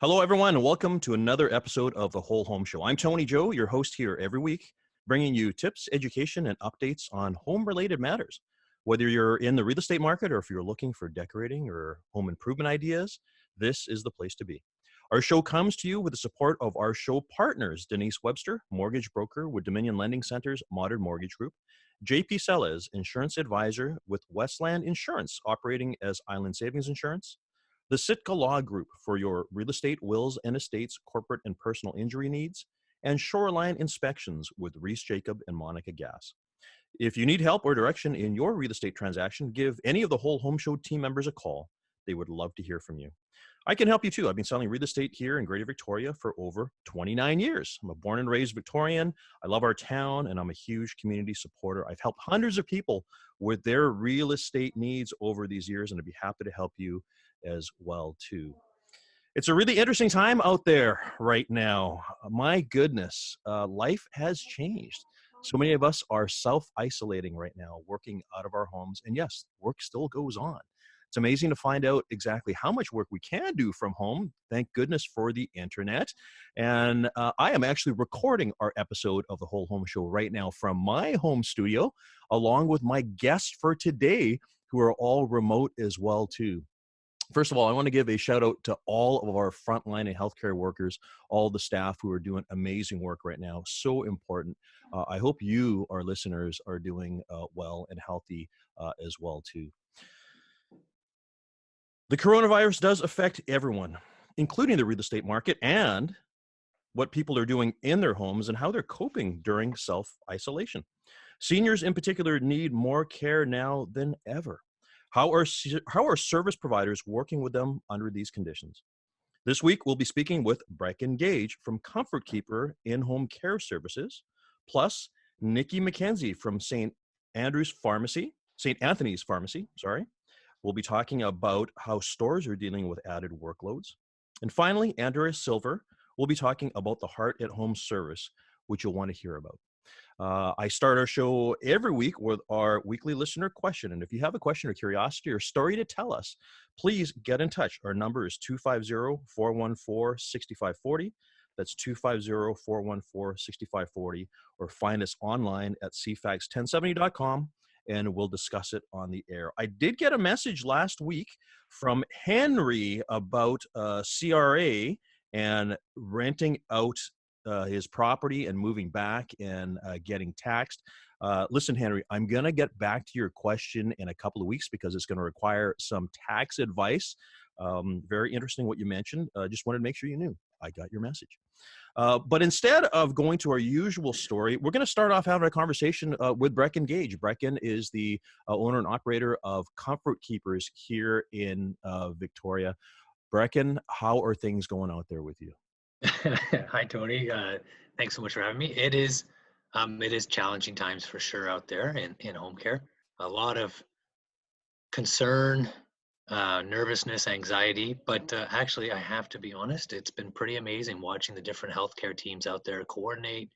Hello, everyone, and welcome to another episode of The Whole Home Show. I'm Tony Joe, your host here every week, bringing you tips, education, and updates on home-related matters. Whether you're in the real estate market or if you're looking for decorating or home improvement ideas, this is the place to be. Our show comes to you with the support of our show partners, Denise Webster, mortgage broker with Dominion Lending Center's Modern Mortgage Group, JP Sellez, insurance advisor with Westland Insurance, operating as Island Savings Insurance, the Sitka Law Group for your real estate, wills and estates, corporate and personal injury needs, and Shoreline Inspections with Reese Jacob and Monica Gass. If you need help or direction in your real estate transaction, give any of the Whole Home Show team members a call. They would love to hear from you. I can help you too. I've been selling real estate here in Greater Victoria for over 29 years. I'm a born and raised Victorian. I love our town and I'm a huge community supporter. I've helped hundreds of people with their real estate needs over these years, and I'd be happy to help you as well too. It's a really interesting time out there right now. My goodness, life has changed. So many of us are self-isolating right now, working out of our homes. And yes, work still goes on. It's amazing to find out exactly how much work we can do from home. Thank goodness for the internet. And I am actually recording our episode of The Whole Home Show right now from my home studio, along with my guests for today, who are all remote as well too. First of all, I want to give a shout out to all of our frontline and healthcare workers, all the staff who are doing amazing work right now. So important. I hope you, our listeners, are doing well and healthy as well too. The coronavirus does affect everyone, including the real estate market and what people are doing in their homes and how they're coping during self-isolation. Seniors in particular need more care now than ever. How are service providers working with them under these conditions? This week, we'll be speaking with Brecon Gage from Comfort Keeper In-Home Care Services, plus Niki McKenzie from St. Anthony's Pharmacy. We'll be talking about how stores are dealing with added workloads. And finally, Andrea Silver will be talking about the Heart at Home service, which you'll want to hear about. I start our show every week with our weekly listener question. And if you have a question or curiosity or story to tell us, please get in touch. Our number is 250-414-6540. That's 250-414-6540. Or find us online at CFAX1070.com. And we'll discuss it on the air. I did get a message last week from Henry about CRA and renting out his property and moving back and getting taxed. Listen, Henry, I'm going to get back to your question in a couple of weeks because it's going to require some tax advice. Very interesting what you mentioned. Just wanted to make sure you knew. I got your message. But instead of going to our usual story, we're going to start off having a conversation with Brecon Gage. Brecon is the owner and operator of Comfort Keepers here in Victoria. Brecon, how are things going out there with you? Hi, Tony. Thanks so much for having me. It is challenging times for sure out there in home care. A lot of concern, nervousness, anxiety, but actually I have to be honest, it's been pretty amazing watching the different healthcare teams out there coordinate,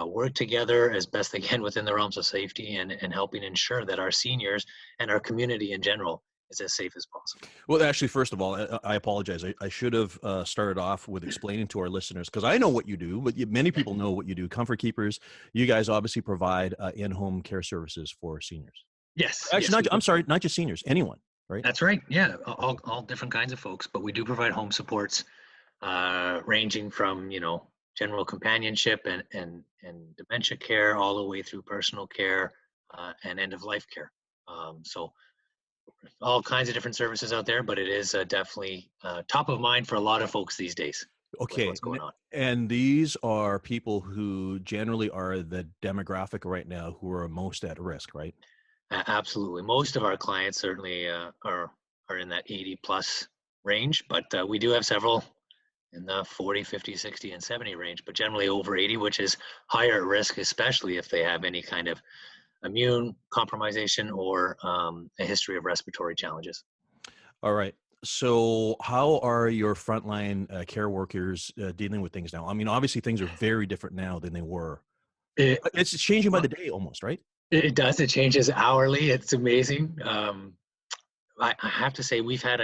work together as best they can within the realms of safety and helping ensure that our seniors and our community in general is as safe as possible. Well, actually, first of all, I apologize. I should have started off with explaining to our listeners, because I know what you do, but many people know what you do. Comfort Keepers, you guys obviously provide in-home care services for seniors. Yes. Actually, I'm sorry, not just seniors, anyone, right? That's right. Yeah, all different kinds of folks, but we do provide home supports ranging from, general companionship and dementia care all the way through personal care and end-of-life care. So all kinds of different services out there, but it is definitely top of mind for a lot of folks these days. Okay. What's going on? And these are people who generally are the demographic right now who are most at risk, right? Absolutely. Most of our clients certainly are in that 80 plus range, but we do have several in the 40, 50, 60, and 70 range, but generally over 80, which is higher risk, especially if they have any kind of immune compromisation or a history of respiratory challenges. All right. So how are your frontline care workers dealing with things now? I mean, obviously things are very different now than they were. It's changing by the day almost, right? It does. It changes hourly. It's amazing. I have to say we've had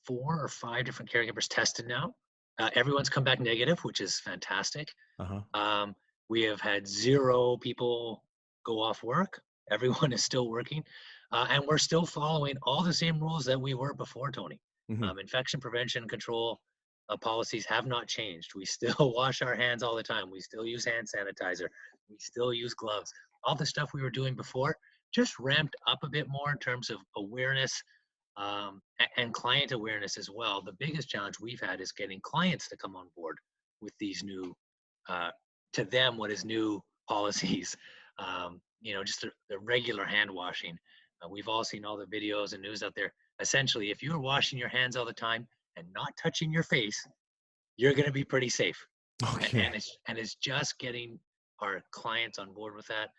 4 or 5 different caregivers tested now. Everyone's come back negative, which is fantastic. Uh-huh. Um, we have had 0 people go off work. Everyone is still working. And we're still following all the same rules that we were before, Tony. Hmm. Infection prevention control policies have not changed. We still wash our hands all the time. We still use hand sanitizer. We still use gloves. All the stuff we were doing before just ramped up a bit more in terms of awareness, and client awareness as well. The biggest challenge we've had is getting clients to come on board with these new, uh, to them, what is new policies. Just the regular hand washing. We've all seen all the videos and news out there. Essentially, if you're washing your hands all the time and not touching your face, you're going to be pretty safe. Okay. And it's just getting our clients on board with that.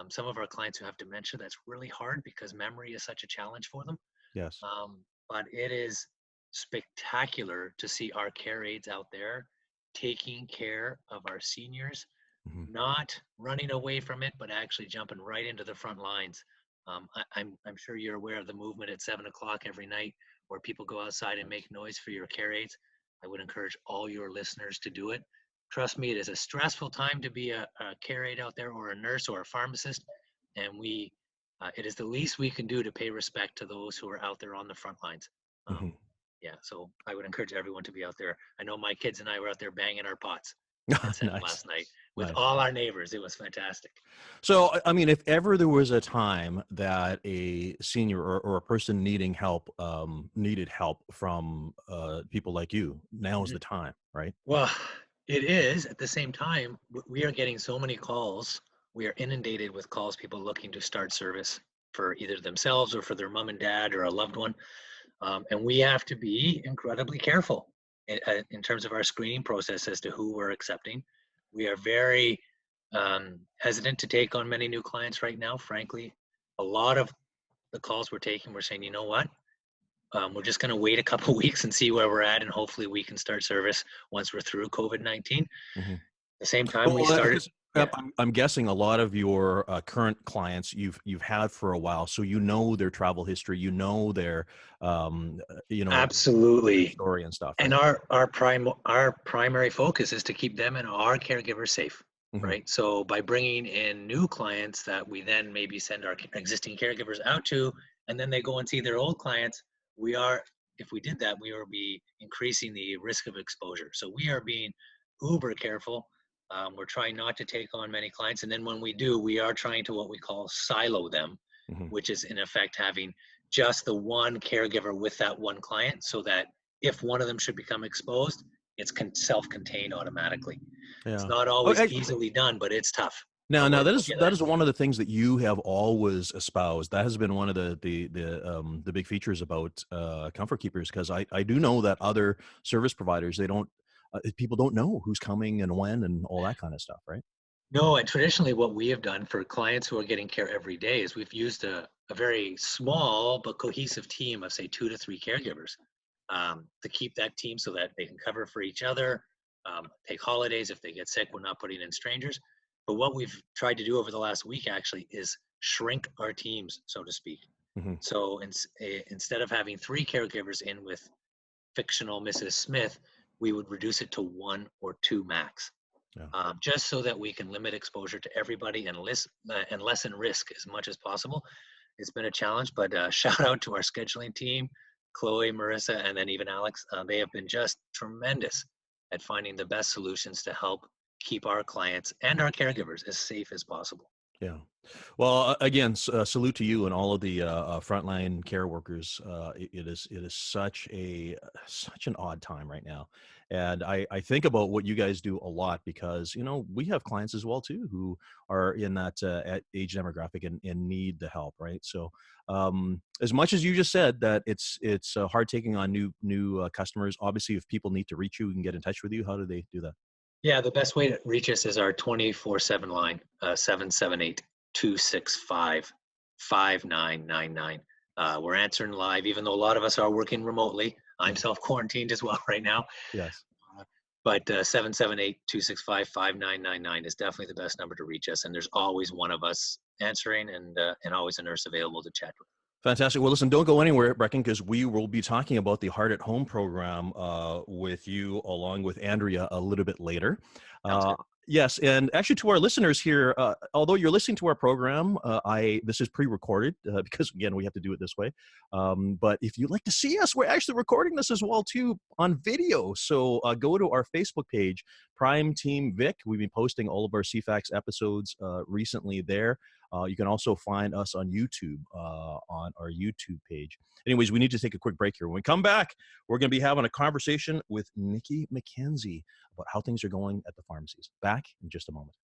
Some of our clients who have dementia, that's really hard because memory is such a challenge for them. Yes. But it is spectacular to see our care aides out there taking care of our seniors, Hmm. not running away from it, but actually jumping right into the front lines. I'm sure you're aware of the movement at 7 o'clock every night where people go outside and make noise for your care aides. I would encourage all your listeners to do it. Trust me, it is a stressful time to be a care aide out there, or a nurse or a pharmacist, and it is the least we can do to pay respect to those who are out there on the front lines. Hmm. Yeah, so I would encourage everyone to be out there. I know my kids and I were out there banging our pots at 7 Nice. last night with Nice. all our neighbors. It was fantastic. So, I mean, if ever there was a time that a senior or a person needing help, needed help from people like you, now's Mhm. the time, right? Well, it is. At the same time, we are getting so many calls. We are inundated with calls, people looking to start service for either themselves or for their mom and dad or a loved one. And we have to be incredibly careful in terms of our screening process as to who we're accepting. We are very hesitant to take on many new clients right now. Frankly, a lot of the calls we're taking, we're saying, you know what? We're just going to wait a couple weeks and see where we're at, and hopefully we can start service once we're through COVID-19. At Hmm. the same time, we Well, started. because Yeah, I'm guessing a lot of your current clients you've had for a while, so you know their travel history, you know their their absolutely. story and stuff, And right? our primary focus is to keep them and our caregivers safe, Hmm. right? So by bringing in new clients that we then maybe send our existing caregivers out to, and then they go and see their old clients, we are if we did that, we would be increasing the risk of exposure. So we are being uber careful. We're trying not to take on many clients, and then when we do, we are trying to what we call silo them, Hmm. which is in effect having just the one caregiver with that one client, so that if one of them should become exposed, it's self-contained automatically. It's Yeah. not Oh, always easily done, but it's tough. now, But now we're that we'll is get that there. is one of the things that you have always espoused. That has been one of the big features about comfort keepers, because I do know that other service providers, they don't people don't know who's coming and when and all that kind of stuff, right? No, and traditionally, what we have done for clients who are getting care every day is we've used a very small but cohesive team of, say, 2 to 3 caregivers, to keep that team so that they can cover for each other, take holidays. If they get sick, we're not putting in strangers. But what we've tried to do over the last week actually is shrink our teams, so to speak. Hmm. So instead of having 3 caregivers in with fictional Mrs. Smith, we would reduce it to 1 or 2 max, Yeah. just so that we can limit exposure to everybody and lessen risk as much as possible. It's been a challenge, but shout out to our scheduling team, Chloe, Marissa, and then even Alex. They have been just tremendous at finding the best solutions to help keep our clients and our caregivers as safe as possible. Yeah. Well, again, salute to you and all of the frontline care workers. It is such an odd time right now, and I think about what you guys do a lot, because we have clients as well too who are in that at age demographic and need the help, right? So, as much as you just said that it's hard taking on new customers. Obviously, if people need to reach you and get in touch with you, how do they do that? Yeah, the best way to reach us is our 24/7 line, 778-265-5999. We're answering live, even though a lot of us are working remotely. I'm Mhm. self-quarantined as well right now. Yes. But 778-265-5999 is definitely the best number to reach us. And there's always one of us answering, and always a nurse available to chat with. Fantastic. Well, listen, don't go anywhere, Brecon, because we will be talking about the Heart at Home program with you along with Andrea a little bit later. Sounds Uh, good. yes, and actually to our listeners here, although you're listening to our program, this is pre-recorded because again we have to do it this way. But if you'd like to see us, we're actually recording this as well too on video. So go to our Facebook page, Prime Team Vic. We've been posting all of our CFAX episodes recently there. You can also find us on YouTube, on our YouTube page. Anyways, we need to take a quick break here. When we come back, we're going to be having a conversation with Niki McKenzie about how things are going at the pharmacies. Back in just a moment.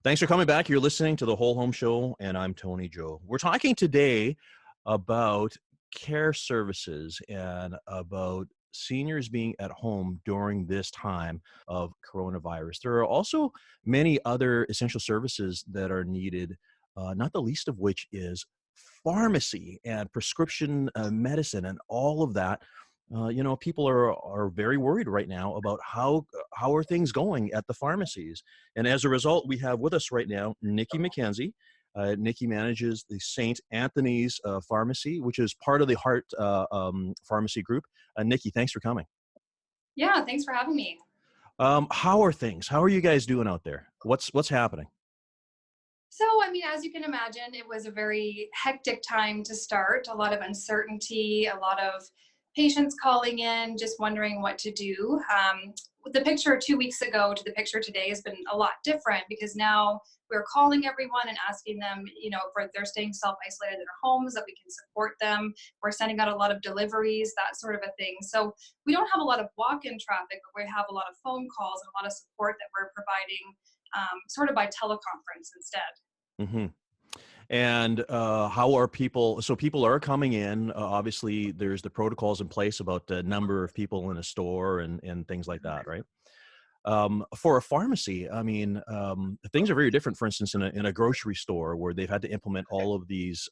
Thanks for coming back. You're listening to The Whole Home Show, and I'm Tony Joe. We're talking today about care services and about seniors being at home during this time of coronavirus. There are also many other essential services that are needed, not the least of which is pharmacy and prescription medicine and all of that. People are very worried right now about how are things going at the pharmacies. And as a result, we have with us right now Niki McKenzie. Niki manages the St. Anthony's Pharmacy, which is part of the Heart Pharmacy Group. Niki, thanks for coming. Yeah, thanks for having me. How are things? How are you guys doing out there? What's happening? So, I mean, as you can imagine, it was a very hectic time to start. A lot of uncertainty, a lot of patients calling in, just wondering what to do. The picture 2 weeks ago to the picture today has been a lot different because now we're calling everyone and asking them, if they're staying self-isolated in their homes, that we can support them. We're sending out a lot of deliveries, that sort of a thing. So we don't have a lot of walk-in traffic, but we have a lot of phone calls and a lot of support that we're providing sort of by teleconference instead. Mm-hmm. And how are people? So people are coming in. Obviously, there's the protocols in place about the number of people in a store and things like that, right? For a pharmacy, I mean, things are very different. For instance, in a grocery store where they've had to implement all of these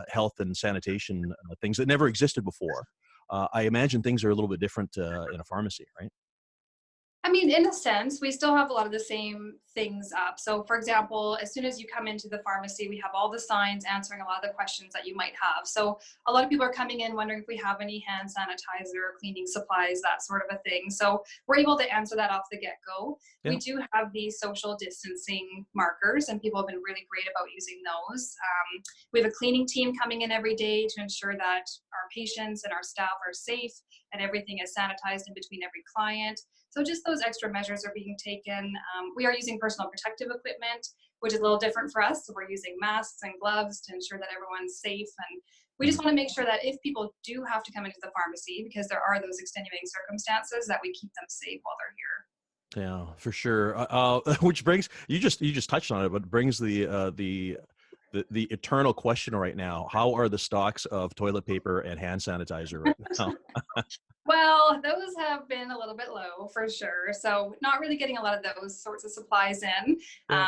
health and sanitation things that never existed before. I imagine things are a little bit different in a pharmacy, right? I mean, in a sense, we still have a lot of the same things up. So, for example, as soon as you come into the pharmacy, we have all the signs answering a lot of the questions that you might have. So, a lot of people are coming in wondering if we have any hand sanitizer, cleaning supplies, that sort of a thing. So, we're able to answer that off the get-go. Yeah. We do have these social distancing markers, and people have been really great about using those. We have a cleaning team coming in every day to ensure that our patients and our staff are safe and everything is sanitized in between every client. So just those extra measures are being taken. We are using personal protective equipment, which is a little different for us. So we're using masks and gloves to ensure that everyone's safe. And we just want to make sure that if people do have to come into the pharmacy, because there are those extenuating circumstances, that we keep them safe while they're here. Yeah, for sure. Which brings you just touched on it, but brings the eternal question right now: how are the stocks of toilet paper and hand sanitizer right now? Well, those have been a little bit low for sure. So not really getting a lot of those sorts of supplies in. Yeah.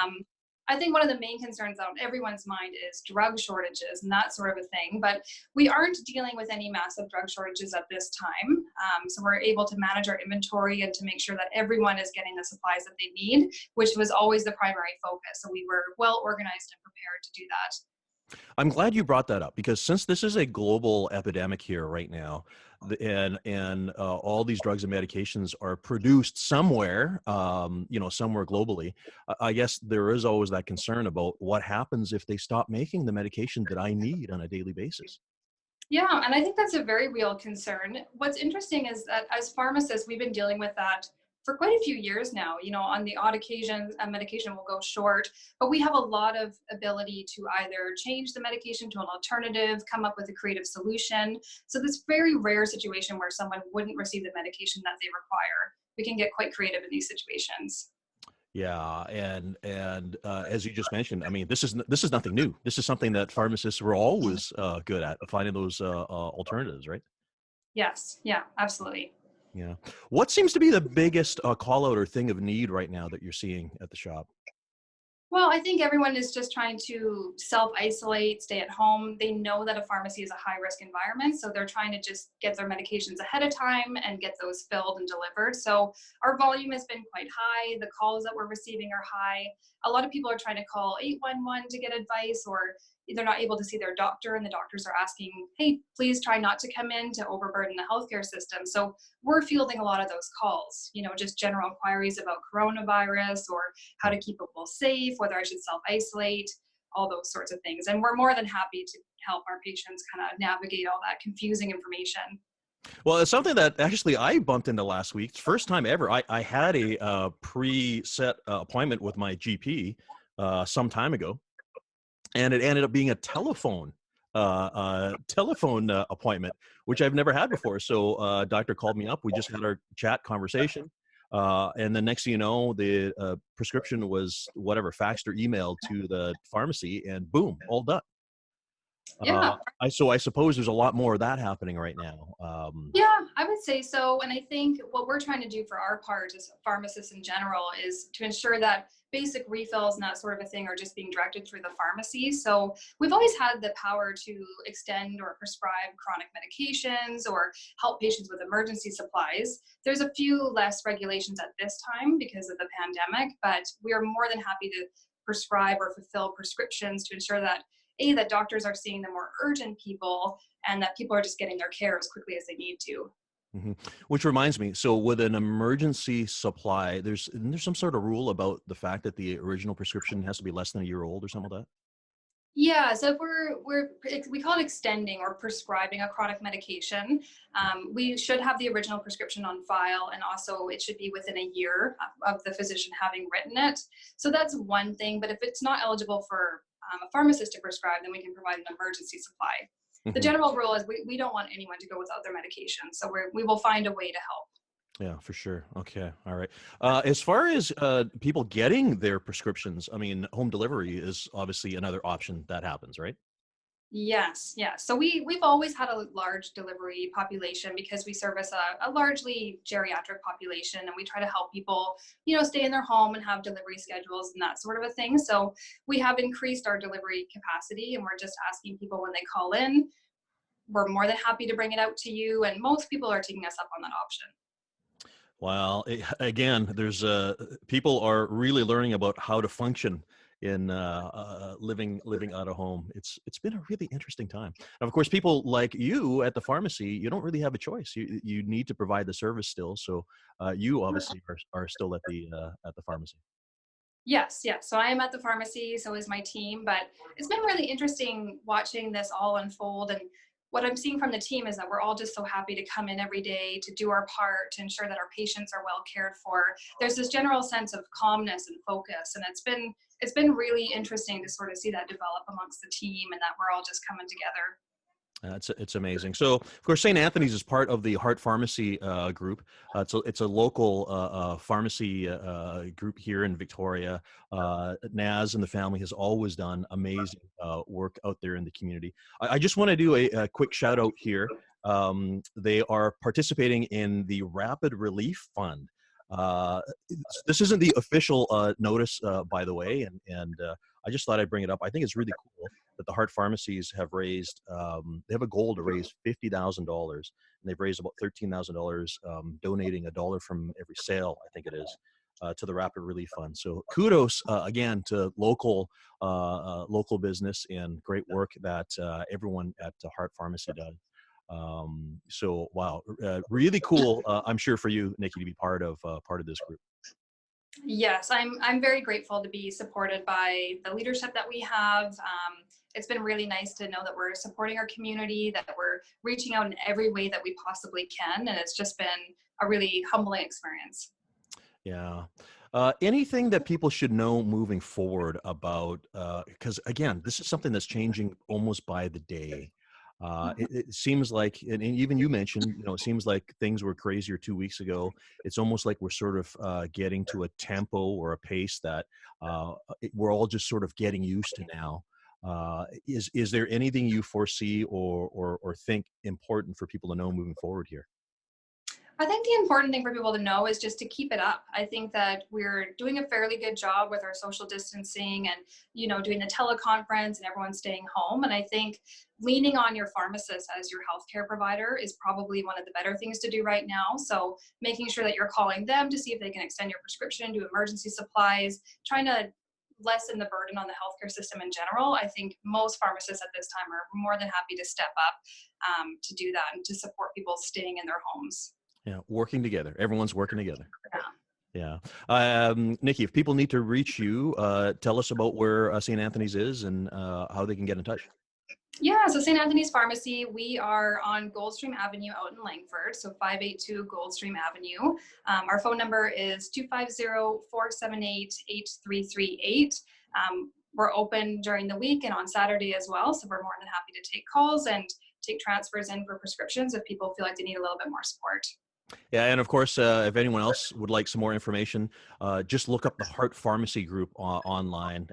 I think one of the main concerns on everyone's mind is drug shortages and that sort of a thing. But we aren't dealing with any massive drug shortages at this time. So we're able to manage our inventory and to make sure that everyone is getting the supplies that they need, which was always the primary focus. So we were well organized and prepared to do that. I'm glad you brought that up because since this is a global epidemic here right now, and all these drugs and medications are produced somewhere, somewhere globally, I guess there is always that concern about what happens if they stop making the medication that I need on a daily basis. Yeah, and I think that's a very real concern. What's interesting is that as pharmacists, we've been dealing with that for quite a few years now. On the odd occasion, a medication will go short, but we have a lot of ability to either change the medication to an alternative, come up with a creative solution. So this very rare situation where someone wouldn't receive the medication that they require, we can get quite creative in these situations. Yeah, and as you just mentioned, I mean, this is nothing new. This is something that pharmacists were always good at finding those alternatives, right? Yes, yeah, absolutely. Yeah. What seems to be the biggest call out or thing of need right now that you're seeing at the shop? Well, I think everyone is just trying to self-isolate, stay at home. They know that a pharmacy is a high-risk environment, so they're trying to just get their medications ahead of time and get those filled and delivered. So our volume has been quite high. The calls that we're receiving are high. A lot of people are trying to call 811 to get advice or they're not able to see their doctor, and the doctors are asking, hey, please try not to come in to overburden the healthcare system. So we're fielding a lot of those calls, just general inquiries about coronavirus or how to keep people safe, whether I should self-isolate, all those sorts of things. And we're more than happy to help our patients kind of navigate all that confusing information. Well, it's something that actually I bumped into last week. It's first time ever. I had a pre-set appointment with my GP some time ago, and it ended up being a telephone appointment, which I've never had before. So doctor called me up. We just had our chat conversation. And the next thing you know, the prescription was whatever, faxed or emailed to the pharmacy, and boom, all done. Yeah. So I suppose there's a lot more of that happening right now. Yeah, I would say so. And I think what we're trying to do for our part as pharmacists in general is to ensure that basic refills and that sort of a thing are just being directed through the pharmacy. So we've always had the power to extend or prescribe chronic medications or help patients with emergency supplies. There's a few less regulations at this time because of the pandemic, but we are more than happy to prescribe or fulfill prescriptions to ensure that that doctors are seeing the more urgent people and that people are just getting their care as quickly as they need to. Mm-hmm. Which reminds me, so with an emergency supply, isn't there some sort of rule about the fact that the original prescription has to be less than a year old or something like that? Yeah, so if we call it extending or prescribing a chronic medication, we should have the original prescription on file, and also it should be within a year of the physician having written it. So that's one thing, but if it's not eligible for a pharmacist to prescribe, then we can provide an emergency supply. The Mm-hmm. general rule is we don't want anyone to go without their medication, so we will find a way to help. Yeah, for sure. Okay. All right. As far as people getting their prescriptions, I mean, home delivery is obviously another option that happens, right? Yes, yes. So we've always had a large delivery population because we service a largely geriatric population, and we try to help people, stay in their home and have delivery schedules and that sort of a thing. So we have increased our delivery capacity, and we're just asking people when they call in, we're more than happy to bring it out to you. And most people are taking us up on that option. Well, again, there's people are really learning about how to function in living out of home. It's been a really interesting time. And of course, people like you at the pharmacy, you don't really have a choice. You need to provide the service still. So you obviously are still at the pharmacy. Yes, yes. So I am at the pharmacy, so is my team, but it's been really interesting watching this all unfold. And what I'm seeing from the team is that we're all just so happy to come in every day to do our part to ensure that our patients are well cared for. There's this general sense of calmness and focus, and it's been really interesting to sort of see that develop amongst the team and that we're all just coming together. It's amazing. So, of course, St. Anthony's is part of the Heart Pharmacy group. It's a local pharmacy group here in Victoria. Naz and the family has always done amazing work out there in the community. I just want to do a quick shout out here. They are participating in the Rapid Relief Fund. This isn't the official notice, by the way, and I just thought I'd bring it up. I think it's really cool that the Heart Pharmacies have raised, they have a goal to raise $50,000, and they've raised about $13,000, donating $1 from every sale, I think it is, to the Rapid Relief Fund. So kudos again to local business and great work that everyone at Heart Pharmacy does. So wow, really cool. I'm sure for you, Niki, to be part of this group. Yes, I'm very grateful to be supported by the leadership that we have. It's been really nice to know that we're supporting our community, that we're reaching out in every way that we possibly can, and it's just been a really humbling experience. Yeah. Anything that people should know moving forward about, because again, this is something that's changing almost by the day. It seems like, and even you mentioned, it seems like things were crazier 2 weeks ago. It's almost like we're sort of getting to a tempo or a pace that we're all just sort of getting used to now. Is there anything you foresee or think important for people to know moving forward here? I think the important thing for people to know is just to keep it up. I think that we're doing a fairly good job with our social distancing and, doing the teleconference and everyone staying home. And I think leaning on your pharmacist as your healthcare provider is probably one of the better things to do right now. So making sure that you're calling them to see if they can extend your prescription, do emergency supplies, trying to lessen the burden on the healthcare system in general, I think most pharmacists at this time are more than happy to step up to do that and to support people staying in their homes. Yeah, working together. Everyone's working together. Yeah. Yeah. Niki, if people need to reach you, tell us about where St. Anthony's is and how they can get in touch. Yeah, so St. Anthony's Pharmacy, we are on Goldstream Avenue out in Langford, so 582 Goldstream Avenue. Our phone number is 250-478-8338. We're open during the week and on Saturday as well, so we're more than happy to take calls and take transfers in for prescriptions if people feel like they need a little bit more support. Yeah, and of course, if anyone else would like some more information, just look up the Heart Pharmacy Group online.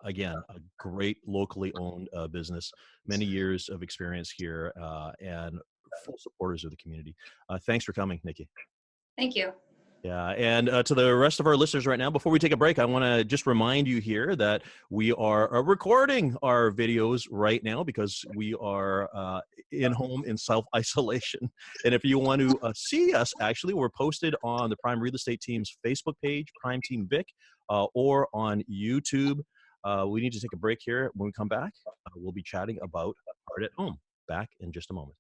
Again, a great locally owned business, many years of experience here, and full supporters of the community. Thanks for coming, Niki. Thank you. Yeah, and to the rest of our listeners right now, before we take a break, I want to just remind you here that we are recording our videos right now because we are in home in self-isolation. And if you want to see us, actually, we're posted on the Prime Real Estate Team's Facebook page, Prime Team Vic, or on YouTube. We need to take a break here. When we come back, we'll be chatting about Heart at Home. Back in just a moment.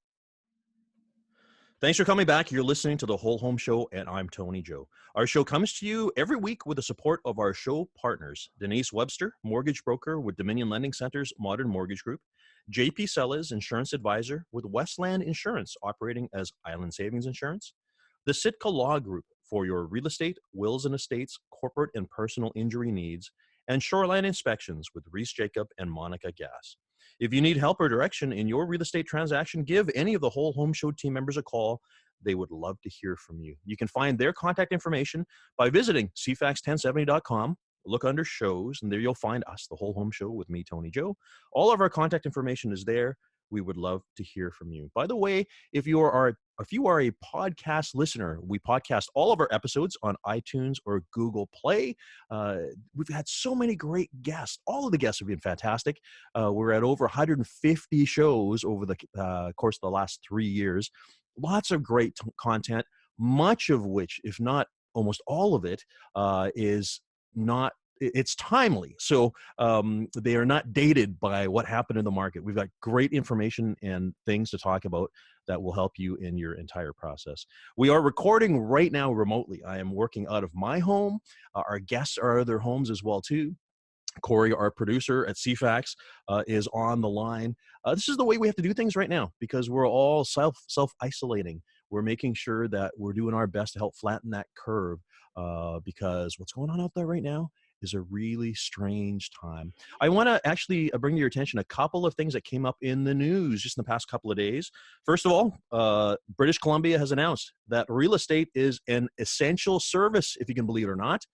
Thanks for coming back. You're listening to The Whole Home Show, and I'm Tony Joe. Our show comes to you every week with the support of our show partners, Denise Webster, mortgage broker with Dominion Lending Center's Modern Mortgage Group, JP Sellers, insurance advisor with Westland Insurance, operating as Island Savings Insurance, the Sitka Law Group for your real estate, wills and estates, corporate and personal injury needs, and Shoreline Inspections with Reese Jacob and Monica Gass. If you need help or direction in your real estate transaction, give any of the Whole Home Show team members a call. They would love to hear from you. You can find their contact information by visiting cfax1070.com. Look under shows, and there you'll find us, The Whole Home Show with me, Tony Joe. All of our contact information is there. We would love to hear from you. By the way, if you are a podcast listener, we podcast all of our episodes on iTunes or Google Play. We've had so many great guests. All of the guests have been fantastic. We're at over 150 shows over the course of the last 3 years. Lots of great content, much of which, if not almost all of it, is not it's timely. So they are not dated by what happened in the market. We've got great information and things to talk about that will help you in your entire process. We are recording right now remotely. I am working out of my home. Our guests are out of their homes as well, too. Corey, our producer at CFAX, is on the line. This is the way we have to do things right now because we're all self-isolating. We're making sure that we're doing our best to help flatten that curve because what's going on out there right now is a really strange time. I want to actually bring to your attention a couple of things that came up in the news just in the past couple of days. First of all, British Columbia has announced that real estate is an essential service, if you can believe it or not.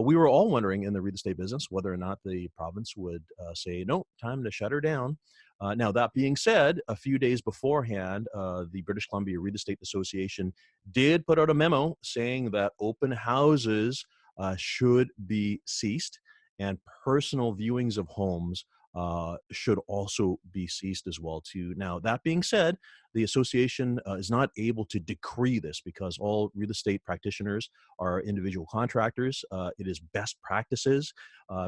We were all wondering in the real estate business whether or not the province would say, no, time to shut her down. Now, that being said, a few days beforehand, the British Columbia Real Estate Association did put out a memo saying that open houses should be ceased and personal viewings of homes should also be ceased as well too. Now, that being said, the association is not able to decree this because all real estate practitioners are individual contractors. It is best practices.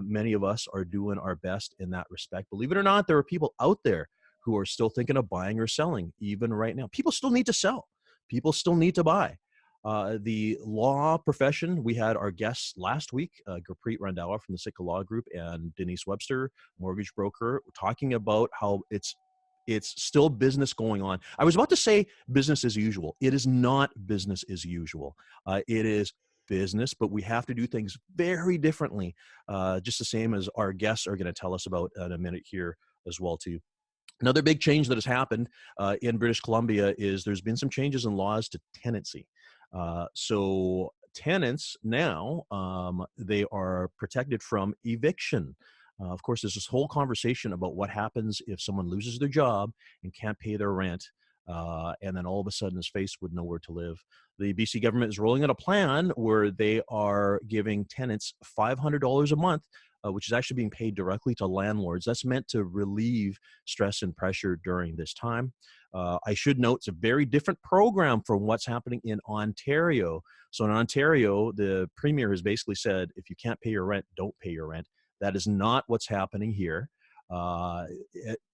Many of us are doing our best in that respect. Believe it or not, there are people out there who are still thinking of buying or selling even right now. People still need to sell. People still need to buy. The law profession, we had our guests last week, Gurpreet Randhawa from the Sitka Law Group and Denise Webster, mortgage broker, talking about how it's still business going on. I was about to say business as usual. It is not business as usual. It is business, but we have to do things very differently, just the same as our guests are going to tell us about in a minute here as well too. Another big change that has happened in British Columbia is there's been some changes in laws to tenancy. So tenants now, they are protected from eviction. Of course, there's this whole conversation about what happens if someone loses their job and can't pay their rent, and then all of a sudden is faced with nowhere to live. The BC government is rolling out a plan where they are giving tenants $500 a month, which is actually being paid directly to landlords. That's meant to relieve stress and pressure during this time. I should note it's a very different program from what's happening in Ontario. So in Ontario, the premier has basically said, if you can't pay your rent, don't pay your rent. That is not what's happening here.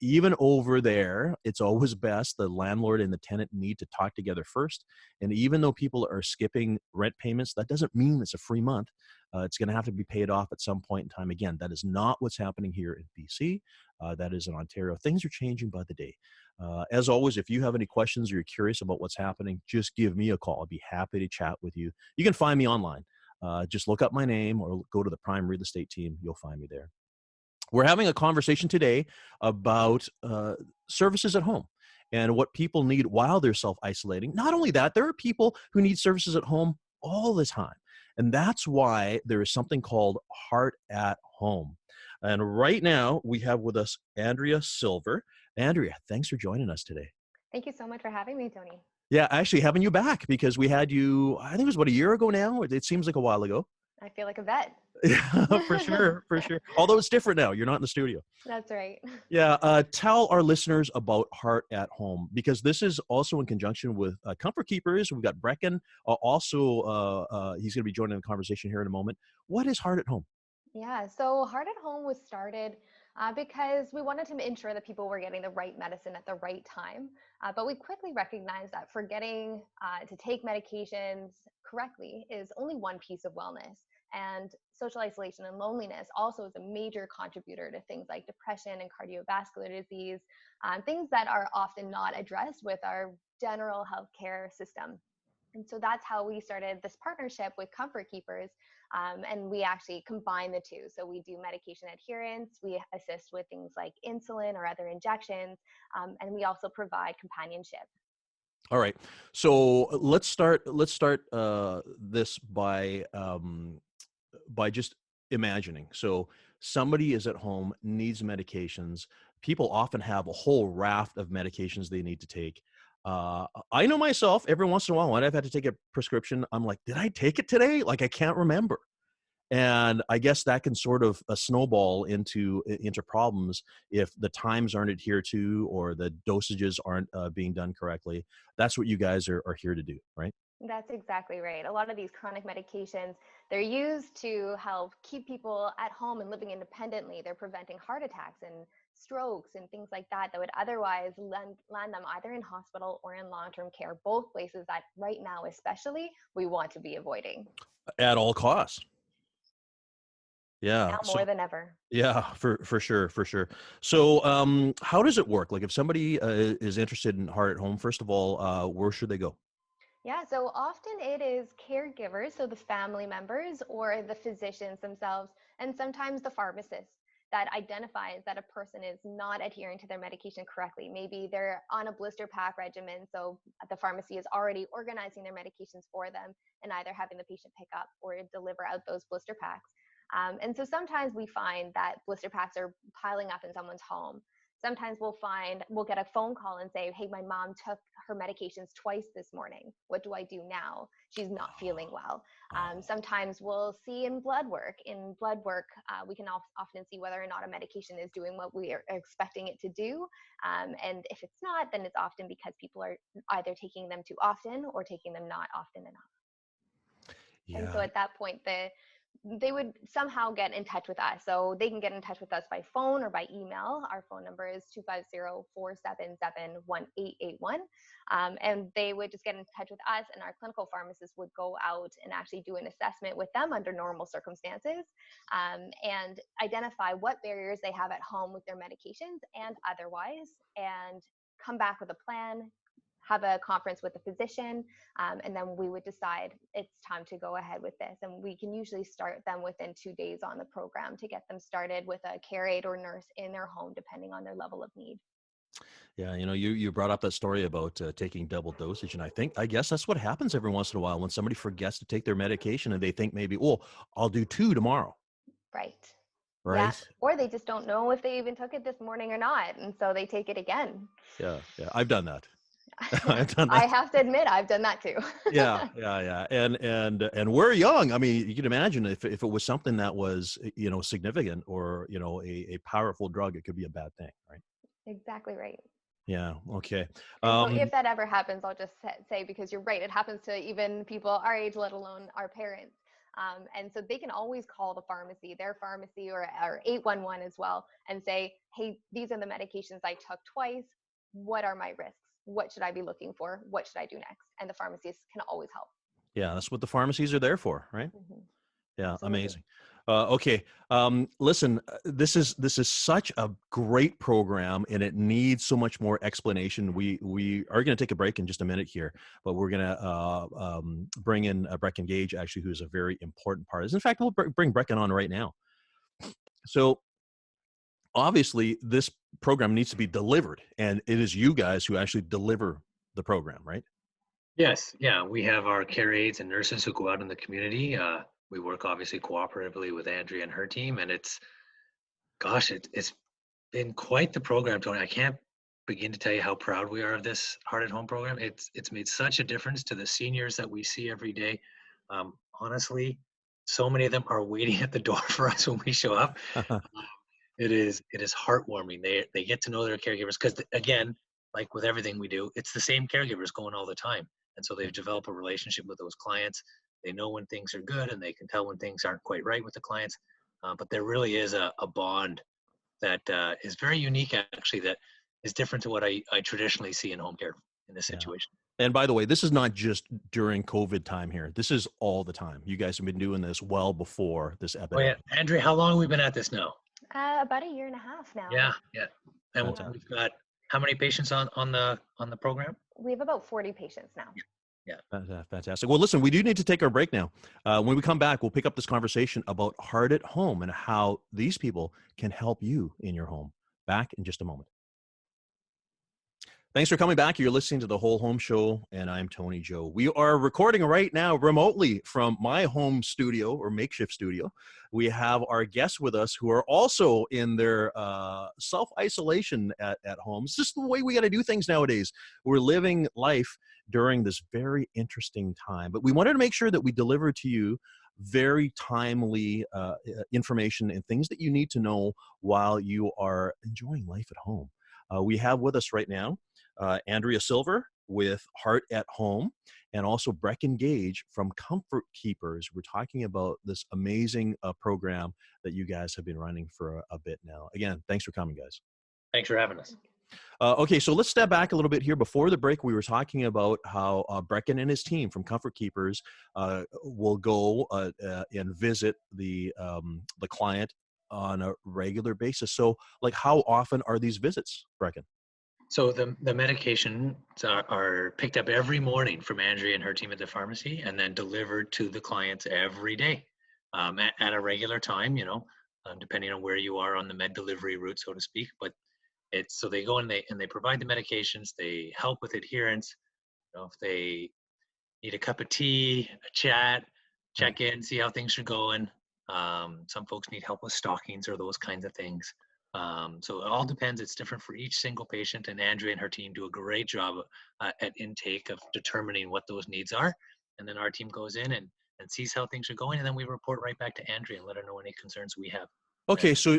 Even over there, it's always best the landlord and the tenant need to talk together first. And even though people are skipping rent payments, that doesn't mean it's a free month. It's going to have to be paid off at some point in time. Again, that is not what's happening here in BC. That is in Ontario. Things are changing by the day. As always, if you have any questions or you're curious about what's happening, just give me a call. I'll be happy to chat with you. You can find me online. Just look up my name or go to the Prime Real Estate team. You'll find me there. We're having a conversation today about services at home and what people need while they're self-isolating. Not only that, there are people who need services at home all the time. And that's why there is something called Heart at Home. And right now we have with us Andrea Silver. Andrea, thanks for joining us today. Thank you so much for having me, Tony. Yeah, actually having you back because we had you, I think it was about a year ago now. It seems like a while ago. I feel like a vet. Yeah, for sure, for sure. Although it's different now. You're not in the studio. That's right. Yeah, tell our listeners about Heart at Home because this is also in conjunction with Comfort Keepers. We've got Brecon. He's going to be joining the conversation here in a moment. What is Heart at Home? Yeah, so Heart at Home was started because we wanted to ensure that people were getting the right medicine at the right time. But we quickly recognized that forgetting to take medications correctly is only one piece of wellness. And social isolation and loneliness also is a major contributor to things like depression and cardiovascular disease, things that are often not addressed with our general healthcare system. And so that's how we started this partnership with Comfort Keepers. And we actually combine the two. So we do medication adherence, we assist with things like insulin or other injections, and we also provide companionship. All right. So let's start this by just imagining. So somebody is at home, needs medications. People often have a whole raft of medications they need to take. I know myself, every once in a while when I've had to take a prescription, I'm like, did I take it today? Like I can't remember. And I guess that can sort of snowball into problems if the times aren't adhered to or the dosages aren't being done correctly. That's what you guys are here to do, right? That's exactly right. A lot of these chronic medications, they're used to help keep people at home and living independently. They're preventing heart attacks and strokes and things like that would otherwise land them either in hospital or in long-term care, both places that right now especially we want to be avoiding. At all costs. Yeah. Now more than ever. Yeah, for sure, for sure. So how does it work? Like if somebody is interested in Heart at Home, first of all, where should they go? Yeah, so often it is caregivers, so the family members or the physicians themselves, and sometimes the pharmacist that identifies that a person is not adhering to their medication correctly. Maybe they're on a blister pack regimen, so the pharmacy is already organizing their medications for them and either having the patient pick up or deliver out those blister packs. And so sometimes we find that blister packs are piling up in someone's home. Sometimes we'll get a phone call and say, hey, my mom took her medications twice this morning. What do I do now? She's not feeling well. Sometimes we'll see in blood work. We can often see whether or not a medication is doing what we are expecting it to do. And if it's not, then it's often because people are either taking them too often or taking them not often enough. Yeah. And so at that point, they would somehow get in touch with us. So they can get in touch with us by phone or by email. Our phone number is 250-477-1881. And they would just get in touch with us, and our clinical pharmacist would go out and actually do an assessment with them under normal circumstances, and identify what barriers they have at home with their medications and otherwise, and come back with a plan, have a conference with the physician, and then we would decide it's time to go ahead with this. And we can usually start them within 2 days on the program to get them started with a care aide or nurse in their home, depending on their level of need. Yeah, you brought up that story about taking double dosage, and I guess that's what happens every once in a while when somebody forgets to take their medication and they think maybe, oh, I'll do 2 tomorrow. Right. Right. Yeah. Or they just don't know if they even took it this morning or not, and so they take it again. Yeah. I've done that. I've done that. I have to admit, I've done that too. Yeah. And we're young. I mean, you can imagine if it was something that was, significant or, a powerful drug, it could be a bad thing, right? Exactly right. Yeah. Okay. And so if that ever happens, I'll just say, because you're right, it happens to even people our age, let alone our parents. And so they can always call the pharmacy, their pharmacy, or 811 as well, and say, hey, these are the medications I took twice. What are my risks? What should I be looking for? What should I do next? And the pharmacist can always help. Yeah, that's what the pharmacies are there for, right? Mm-hmm. Yeah, Absolutely. amazing. Okay, listen, this is such a great program, and it needs so much more explanation. We are going to take a break in just a minute here, but we're going to bring in Brecon Gage, actually, who's a very important part of this. In fact, we'll bring Brecon on right now. So obviously, this program needs to be delivered, and it is you guys who actually deliver the program, right? Yes, yeah, we have our care aides and nurses who go out in the community. We work obviously cooperatively with Andrea and her team, and it's been quite the program, Tony. I can't begin to tell you how proud we are of this Heart at Home program. It's made such a difference to the seniors that we see every day. Honestly, so many of them are waiting at the door for us when we show up. It is heartwarming. They get to know their caregivers because, again, like with everything we do, it's the same caregivers going all the time, and so they've developed a relationship with those clients. They know when things are good, and they can tell when things aren't quite right with the clients. But there really is a bond that is very unique, actually, that is different to what I traditionally see in home care in this Yeah. situation. And by the way, this is not just during COVID time here. This is all the time. You guys have been doing this well before this Oh yeah, epidemic. Andrea, how long have we been at this now? About 1.5 years now. Yeah, yeah. And Fantastic. we've got how many patients on the program? We have about 40 patients now. Yeah. Fantastic. Well, listen, we do need to take our break now. When we come back, we'll pick up this conversation about Heart at Home and how these people can help you in your home. Back in just a moment. Thanks for coming back. You're listening to the Whole Home Show, and I'm Tony Joe. We are recording right now remotely from my home studio or makeshift studio. We have our guests with us who are also in their self-isolation at home. It's just the way we got to do things nowadays. We're living life during this very interesting time, but we wanted to make sure that we deliver to you very timely information and things that you need to know while you are enjoying life at home. We have with us right now Andrea Silver with Heart at Home, and also Brecon Gage from Comfort Keepers. We're talking about this amazing program that you guys have been running for a bit now. Again, thanks for coming, guys. Thanks for having us. Okay, so let's step back a little bit here. Before the break, we were talking about how Brecon and his team from Comfort Keepers will go and visit the client on a regular basis. So, like, how often are these visits, Brecon? So the medications are picked up every morning from Andrea and her team at the pharmacy, and then delivered to the clients every day at a regular time. Depending on where you are on the med delivery route, so to speak. But it's so they go and they provide the medications. They help with adherence. If they need a cup of tea, a chat, check in, see how things are going. Some folks need help with stockings or those kinds of things. So it all depends. It's different for each single patient, and Andrea and her team do a great job at intake of determining what those needs are. And then our team goes in and sees how things are going, and then we report right back to Andrea and let her know any concerns we have. Okay, so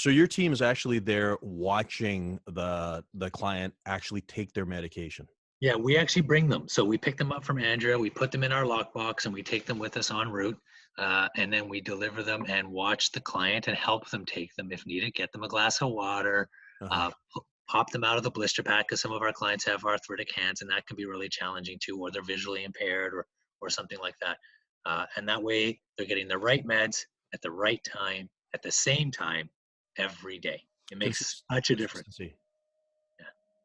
your team is actually there watching the client actually take their medication. Yeah, we actually bring them. So we pick them up from Andrea, we put them in our lockbox, and we take them with us en route. And then we deliver them and watch the client and help them take them if needed. Get them a glass of water, pop them out of the blister pack, because some of our clients have arthritic hands, and that can be really challenging too, or they're visually impaired or something like that. And that way they're getting the right meds at the right time, at the same time, every day. It makes such a difference.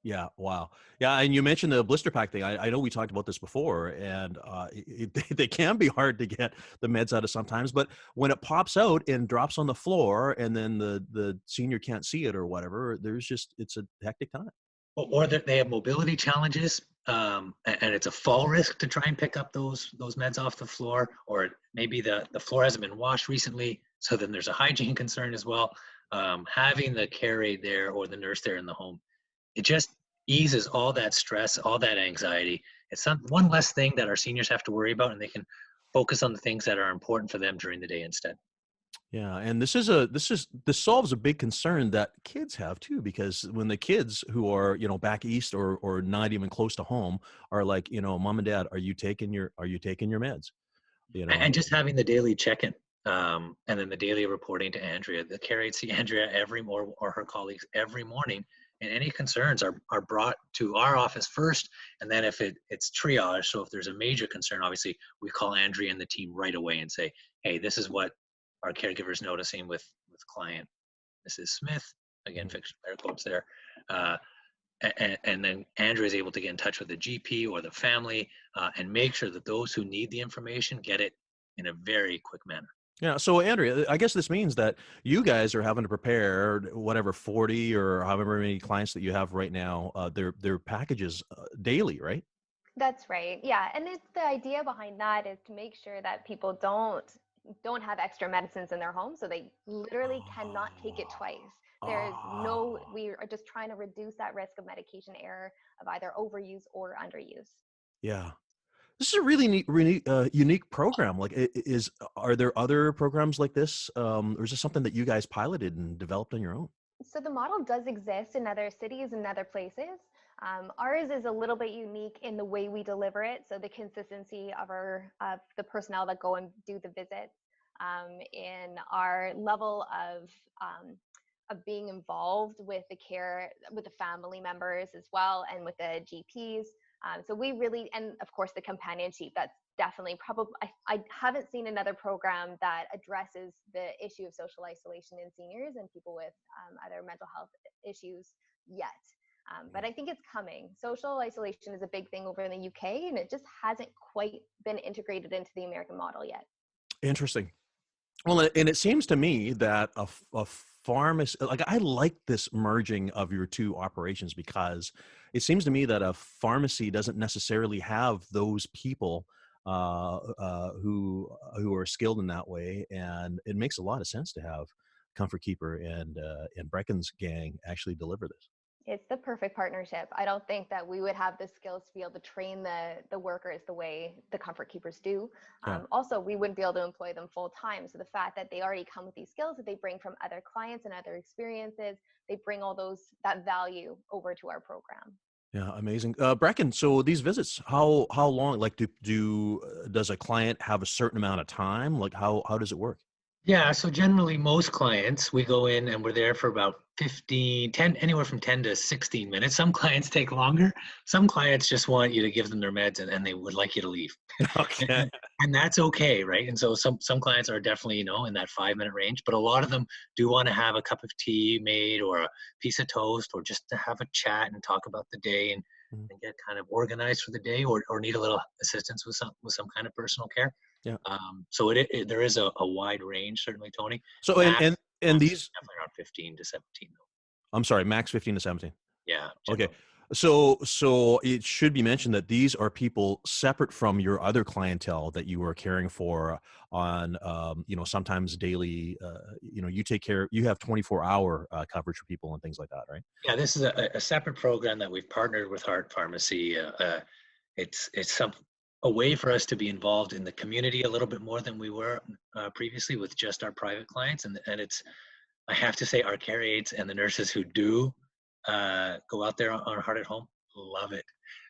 Yeah. Wow. Yeah. And you mentioned the blister pack thing. I know we talked about this before, and they can be hard to get the meds out of sometimes, but when it pops out and drops on the floor and then the senior can't see it or whatever, it's a hectic time. Or they have mobility challenges, and it's a fall risk to try and pick up those meds off the floor, or maybe the floor hasn't been washed recently, so then there's a hygiene concern as well. Having the care aide there or the nurse there in the home, it just eases all that stress, all that anxiety. It's one less thing that our seniors have to worry about, and they can focus on the things that are important for them during the day instead. Yeah, and this solves a big concern that kids have too, because when the kids who are, back east or not even close to home are like, Mom and Dad, are you taking your meds? you And know. just having the daily check-in, and then the daily reporting to Andrea. The care aides see Andrea or her colleagues every morning, and any concerns are brought to our office first, and then if it's triage, so if there's a major concern, obviously we call Andrea and the team right away and say, hey, this is what our caregiver's noticing with client Mrs. Smith, again, Mhm. fiction air quotes there. Uh, and then Andrea is able to get in touch with the GP or the family and make sure that those who need the information get it in a very quick manner. Yeah. So, Andrea, I guess this means that you guys are having to prepare whatever 40 or however many clients that you have right now, their packages daily, right? That's right. Yeah, and it's the idea behind that is to make sure that people don't have extra medicines in their home, so they literally cannot take it twice. There is no, Oh, we are just trying to reduce that risk of medication error of either overuse or underuse. yeah. This is a really neat, really unique program. Like, are there other programs like this, or is this something that you guys piloted and developed on your own? So the model does exist in other cities and other places. Ours is a little bit unique in the way we deliver it. So the consistency of the personnel that go and do the visits, in our level of being involved with the care with the family members as well and with the GPs. So we really, and of course the companionship, that's definitely probably, I haven't seen another program that addresses the issue of social isolation in seniors and people with other mental health issues yet. But I think it's coming. Social isolation is a big thing over in the UK, and it just hasn't quite been integrated into the American model yet. Interesting. Well, and it seems to me that a pharmacy, like I like this merging of your two operations because it seems to me that a pharmacy doesn't necessarily have those people who are skilled in that way, and it makes a lot of sense to have Comfort Keeper and Brecon's gang actually deliver this. It's the perfect partnership. I don't think that we would have the skills to be able to train the workers the way the comfort keepers do. Yeah. Also, we wouldn't be able to employ them full time. So the fact that they already come with these skills that they bring from other clients and other experiences, they bring all that value over to our program. Yeah, amazing. Brecon, so these visits, how long? Like, does a client have a certain amount of time? Like, how does it work? Yeah, so generally most clients, we go in and we're there for about 15, 10, anywhere from 10 to 16 minutes. Some clients take longer. Some clients just want you to give them their meds and they would like you to leave. And, Okay. and and that's okay, right? And so some clients are definitely, in that 5 minute range, but a lot of them do want to have a cup of tea made or a piece of toast or just to have a chat and talk about the day Mhm. and get kind of organized for the day or need a little assistance with some kind of personal care. Yeah. So there is a wide range, certainly, Tony. So and Max is these, definitely around 15 to 17, though. I'm sorry, max 15 to 17. Yeah, Okay. generally. So it should be mentioned that these are people separate from your other clientele that you are caring for on, sometimes daily, you have 24-hour coverage for people and things like that, right? Yeah, this is a separate program that we've partnered with Heart Pharmacy. It's a way for us to be involved in the community a little bit more than we were previously with just our private clients, and it's I have to say our care aides and the nurses who do go out there on Heart at Home love it.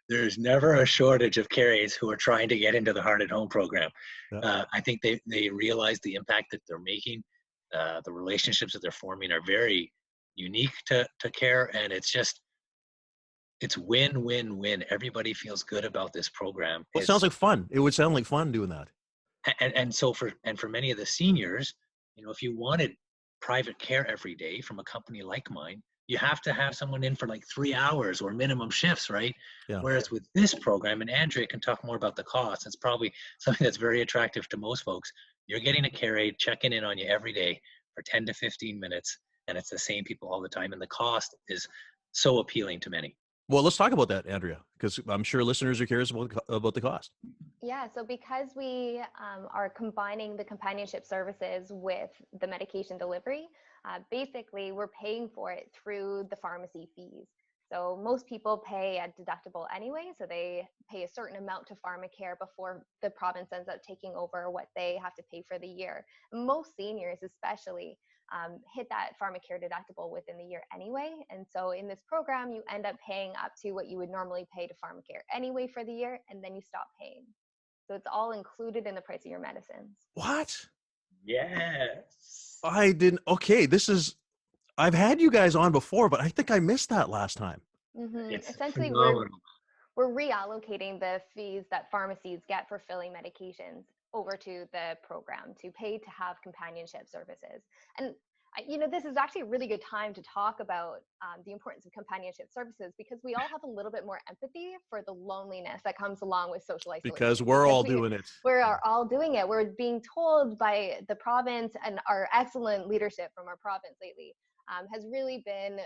There's never a shortage of care aides who are trying to get into the Heart at Home program. Yeah. I think they realize the impact that they're making. The relationships that they're forming are very unique to care, and it's win win win. Everybody feels good about this program. Well, it sounds like fun. It would sound like fun doing that. And so for many of the seniors, if you wanted private care every day from a company like mine, you have to have someone in for like 3 hours or minimum shifts, right? Yeah. Whereas with this program, and Andrea can talk more about the cost, it's probably something that's very attractive to most folks. You're getting a care aide checking in on you every day for 10 to 15 minutes, and it's the same people all the time, and the cost is so appealing to many. Well, let's talk about that, Andrea, because I'm sure listeners are curious about the cost. Yeah, so because we are combining the companionship services with the medication delivery, basically we're paying for it through the pharmacy fees. So most people pay a deductible anyway, so they pay a certain amount to pharmacare before the province ends up taking over what they have to pay for the year. Most seniors, especially, hit that pharmacare deductible within the year anyway. And so in this program, you end up paying up to what you would normally pay to pharmacare anyway for the year, and then you stop paying. So it's all included in the price of your medicines. What? Yes. I didn't. Okay, I've had you guys on before, but I think I missed that last time. It's Essentially, phenomenal. we're reallocating the fees that pharmacies get for filling medications over to the program to pay to have companionship services. And this is actually a really good time to talk about the importance of companionship services, because we all have a little bit more empathy for the loneliness that comes along with social isolation. Because we're all doing it. We're all doing it. We're being told by the province, and our excellent leadership from our province lately has really been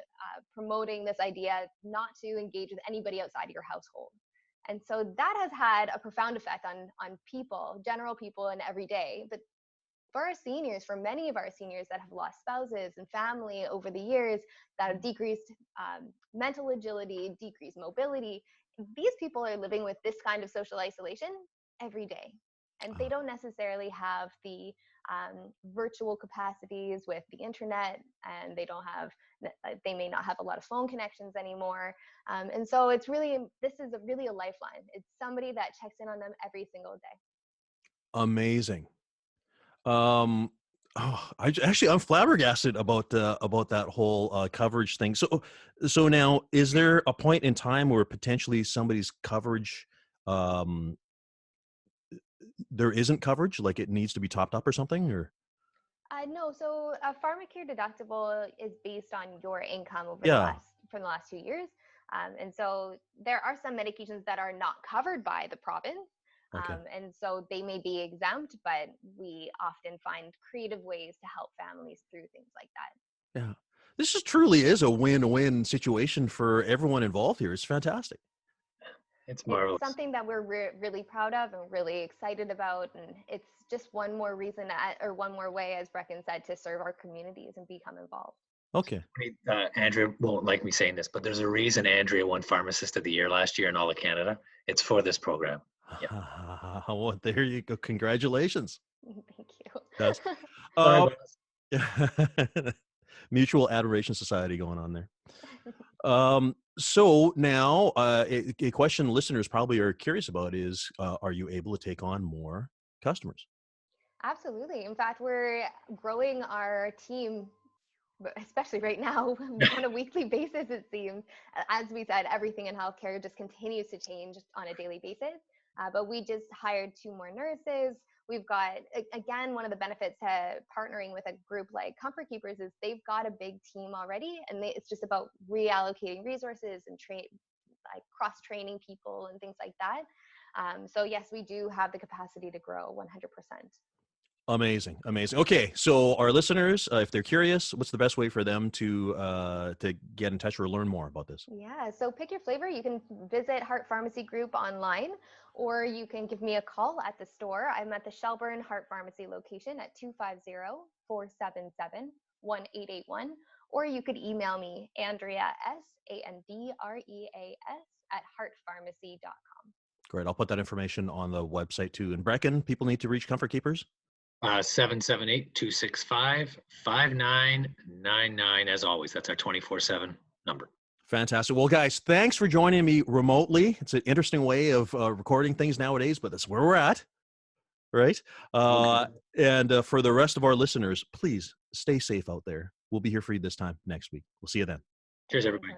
promoting this idea not to engage with anybody outside of your household. And so that has had a profound effect on people, general people, and every day. But for our seniors, for many of our seniors that have lost spouses and family over the years, that have decreased mental agility, decreased mobility, these people are living with this kind of social isolation every day. And they don't necessarily have the virtual capacities with the internet, and they may not have a lot of phone connections anymore. And so this is really a lifeline. It's somebody that checks in on them every single day. Amazing. I'm flabbergasted about that whole coverage thing. So now, is there a point in time where potentially somebody's coverage, there isn't coverage, like it needs to be topped up or something, or? No, so a pharmacare deductible is based on your income Yeah. from the last 2 years. And so there are some medications that are not covered by the province. Okay. And so they may be exempt, but we often find creative ways to help families through things like that. Yeah. This truly is a win-win situation for everyone involved here. It's fantastic. It's marvelous. It's something that we're really proud of and really excited about. And it's just one more reason or one more way, as Brecon said, to serve our communities and become involved. Okay. Andrea won't like me saying this, but there's a reason Andrea won Pharmacist of the Year last year in all of Canada. It's for this program. Yeah. Well, there you go. Congratulations. Thank you. That's Sorry, boss. Mutual Adoration Society going on there. So now, a question listeners probably are curious about is, are you able to take on more customers? Absolutely. In fact, we're growing our team, especially right now, on a weekly basis, it seems. As we said, everything in healthcare just continues to change on a daily basis. But we just hired 2 more nurses. We've got, again, one of the benefits to partnering with a group like Comfort Keepers is they've got a big team already, and it's just about reallocating resources and like cross-training people and things like that. So yes, we do have the capacity to grow 100%. Amazing. Okay, so our listeners, if they're curious, what's the best way for them to get in touch or learn more about this? Yeah, so pick your flavor. You can visit Heart Pharmacy Group online, or you can give me a call at the store. I'm at the Shelburne Heart Pharmacy location at 250-477-1881, or you could email me, Andrea, ANDREAS, at heartpharmacy.com. Great. I'll put that information on the website too. And Brecon, people need to reach Comfort Keepers? 778-265-5999. As always, that's our 24/7 number. Fantastic. Well, guys, thanks for joining me remotely. It's an interesting way of recording things nowadays, but that's where we're at, right? And for the rest of our listeners, please stay safe out there. We'll be here for you this time next week. We'll see you then. Cheers, everybody.